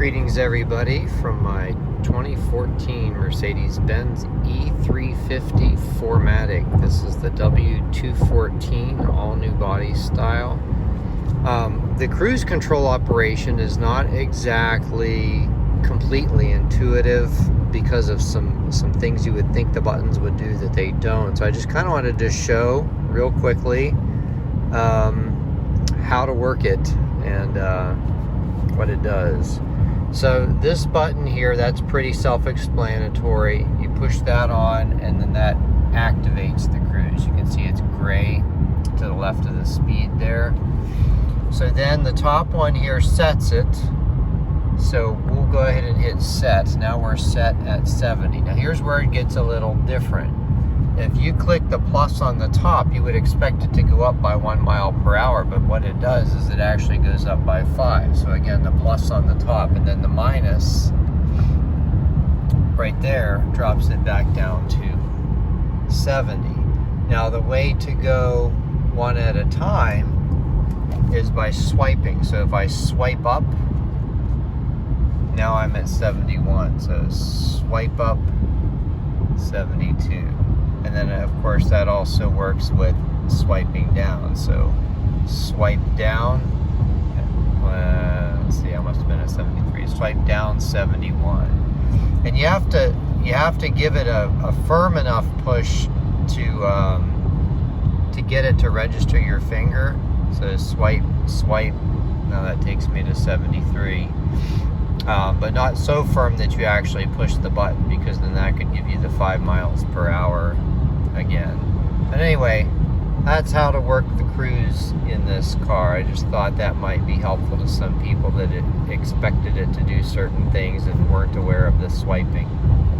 Greetings everybody from my 2014 Mercedes-Benz E350 4MATIC. This is the W214 all new body style. The cruise control operation is not exactly completely intuitive because of some things you would think the buttons would do that they don't. So I just kind of wanted to show real quickly how to work it and what it does. So this button here, that's pretty self-explanatory. You push that on and then that activates the cruise. You can see it's gray to the left of the speed there. So then the top one here sets it. So we'll go ahead and hit set. Now we're set at 70. Now here's where it gets a little different. If you click the plus on the top, you would expect it to go up by 1 mile per hour, but what it does is it actually goes up by 5. So again, the plus on the top and then the minus right there drops it back down to 70. Now the way to go one at a time is by swiping. So if I swipe up, now I'm at 71. So swipe up, 72. And then of course that also works with swiping down. So swipe down, let's see, I must have been at 73. Swipe down, 71. And you have to give it a firm enough push to get it to register your finger. So swipe, now that takes me to 73. But not so firm that you actually push the button, because then that could give you the 5 miles per hour again. But anyway, that's how to work the cruise in this car. I just thought that might be helpful to some people that expected it to do certain things and weren't aware of the swiping.